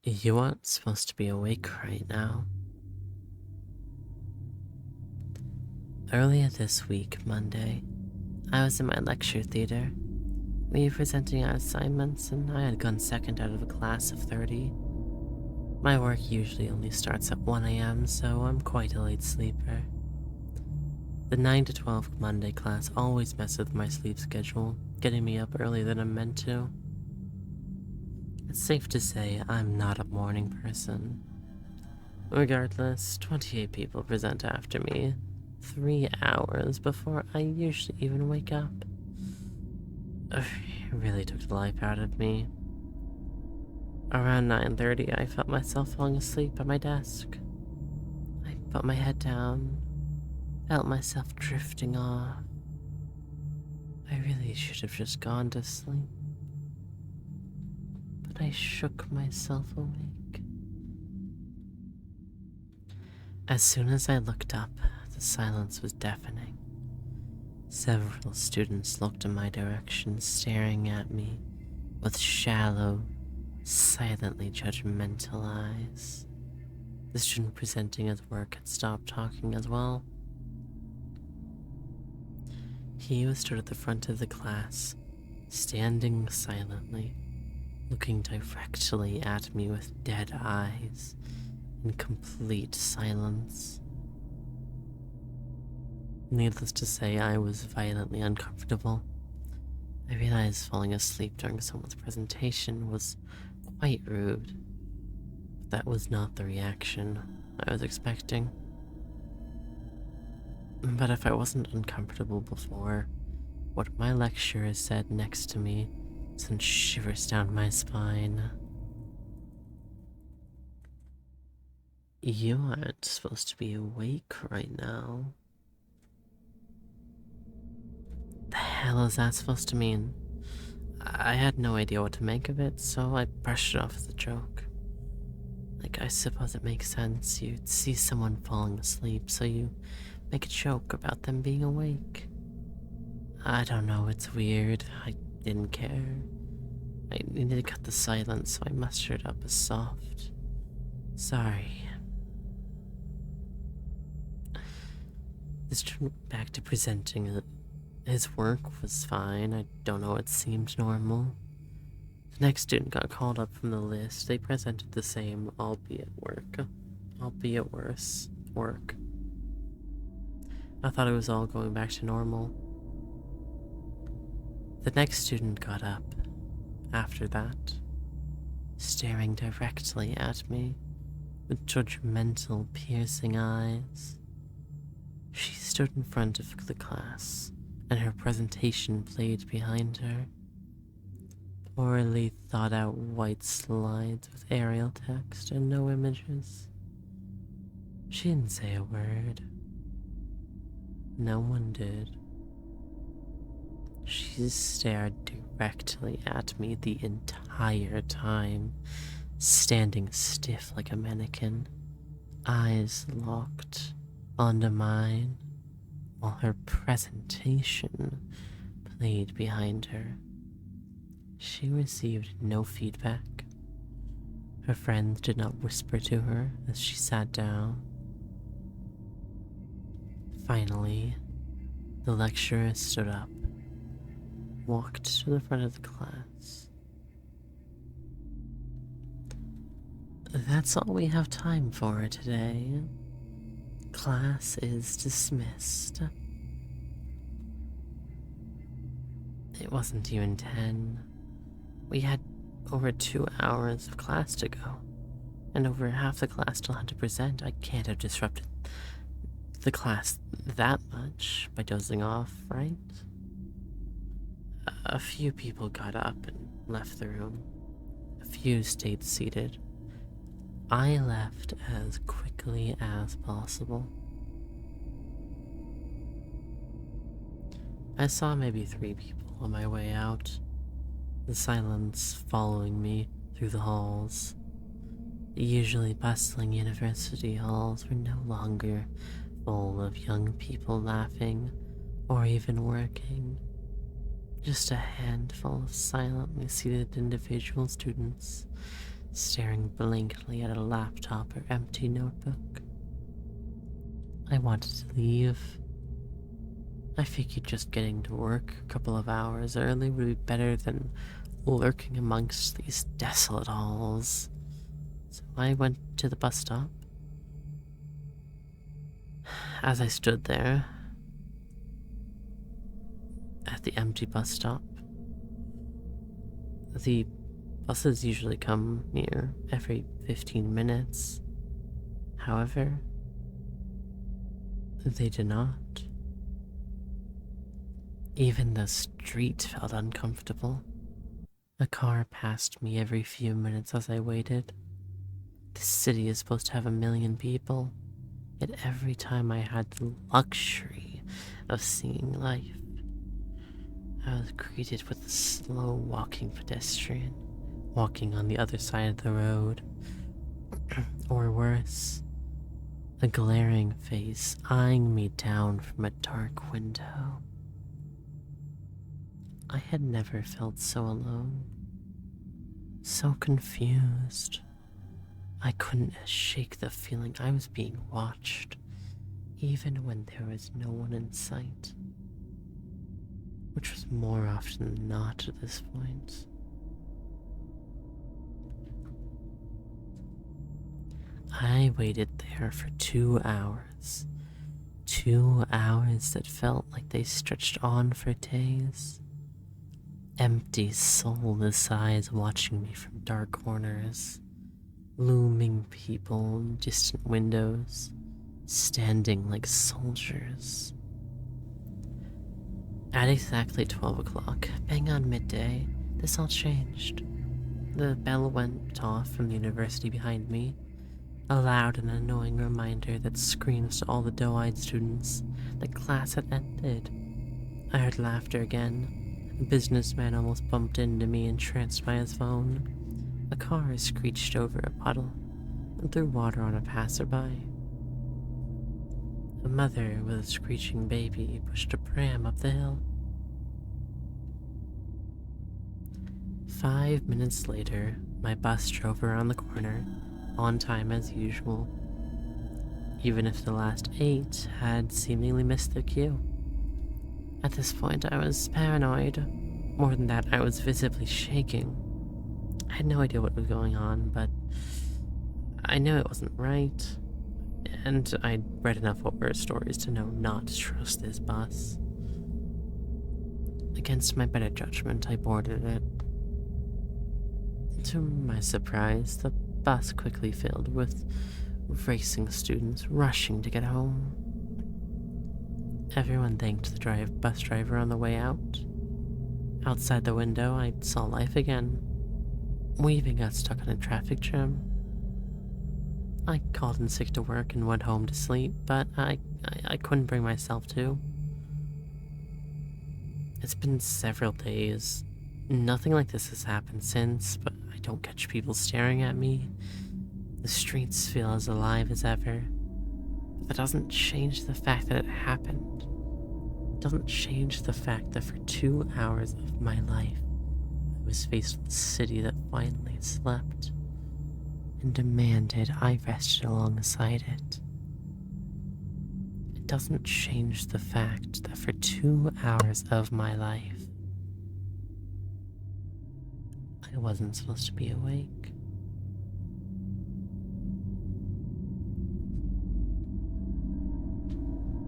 You aren't supposed to be awake right now. Earlier this week, Monday, I was in my lecture theater. We were presenting our assignments, and I had gone second out of a class of 30. My work usually only starts at 1 a.m., so I'm quite a late sleeper. The 9 to 12 Monday class always messes with my sleep schedule, getting me up earlier than I'm meant to. It's safe to say I'm not a morning person. Regardless, 28 people present after me, 3 hours before I usually even wake up. It really took the life out of me. Around 9:30, I felt myself falling asleep at my desk. I put my head down, felt myself drifting off. I really should have just gone to sleep, but I shook myself awake. As soon as I looked up, the silence was deafening. Several students looked in my direction, staring at me with shallow, silently judgmental eyes. The student presenting his work had stopped talking as well. He was stood at the front of the class, standing silently, looking directly at me with dead eyes, in complete silence. Needless to say, I was violently uncomfortable. I realized falling asleep during someone's presentation was quite rude, but that was not the reaction I was expecting. But if I wasn't uncomfortable before, what my lecturer said next to me sent shivers down my spine. You aren't supposed to be awake right now. The hell is that supposed to mean? I had no idea what to make of it, so I brushed it off as a joke. Like, I suppose it makes sense. You'd see someone falling asleep, so you make a joke about them being awake. I don't know, it's weird. I didn't care. I needed to cut the silence, so I mustered up a soft sorry. This turned back to presenting it. His work was fine. I don't know, it seemed normal. The next student got called up from the list. They presented the same, albeit worse, work. I thought it was all going back to normal. The next student got up after that, staring directly at me with judgmental, piercing eyes. She stood in front of the class, and her presentation played behind her. Poorly thought out white slides with Arial text and no images. She didn't say a word. No one did. She stared directly at me the entire time, standing stiff like a mannequin, eyes locked onto mine, while her presentation played behind her. She received no feedback. Her friends did not whisper to her as she sat down. Finally, the lecturer stood up, walked to the front of the class. That's all we have time for today. Class is dismissed. It wasn't even 10. We had over 2 hours of class to go, and over half the class still had to present. I can't have disrupted the class that much by dozing off, right? A few people got up and left the room. A few stayed seated. I left as quickly as possible. I saw maybe 3 people on my way out, the silence following me through the halls. The usually bustling university halls were no longer full of young people laughing or even working. Just a handful of silently seated individual students staring blankly at a laptop or empty notebook. I wanted to leave. I figured just getting to work a couple of hours early would be better than lurking amongst these desolate halls. So I went to the bus stop. As I stood there at the empty bus stop, the buses usually come near every 15 minutes. However, they did not. Even the street felt uncomfortable. A car passed me every few minutes as I waited. This city is supposed to have 1 million people, yet every time I had the luxury of seeing life, I was greeted with a slow walking pedestrian walking on the other side of the road. Or worse, a glaring face eyeing me down from a dark window. I had never felt so alone, so confused. I couldn't shake the feeling I was being watched, even when there was no one in sight, which was more often than not at this point. I waited there for 2 hours. 2 hours that felt like they stretched on for days. Empty, soulless eyes watching me from dark corners. Looming people in distant windows, standing like soldiers. At exactly 12 o'clock, bang on midday, this all changed. The bell went off from the university behind me, a loud and annoying reminder that screams to all the doe-eyed students that class had ended. I heard laughter again. A businessman almost bumped into me and tranced by his phone. A car screeched over a puddle and threw water on a passerby. A mother with a screeching baby pushed a pram up the hill. 5 minutes later, my bus drove around the corner, on time as usual, even if the last 8 had seemingly missed their cue. At this point, I was paranoid. More than that, I was visibly shaking. I had no idea what was going on, but I knew it wasn't right, and I'd read enough horror stories to know not to trust this bus. Against my better judgment, I boarded it. To my surprise, the bus quickly filled with racing students rushing to get home. Everyone thanked the bus driver on the way out. Outside the window, I saw life again. We even got stuck on a traffic jam. I called in sick to work and went home to sleep, but I couldn't bring myself to. It's been several days. Nothing like this has happened since, but I don't catch people staring at me. The streets feel as alive as ever. But that doesn't change the fact that it happened. It doesn't change the fact that for 2 hours of my life, I was faced with a city that finally slept and demanded I rested alongside it. It doesn't change the fact that for 2 hours of my life, I wasn't supposed to be awake.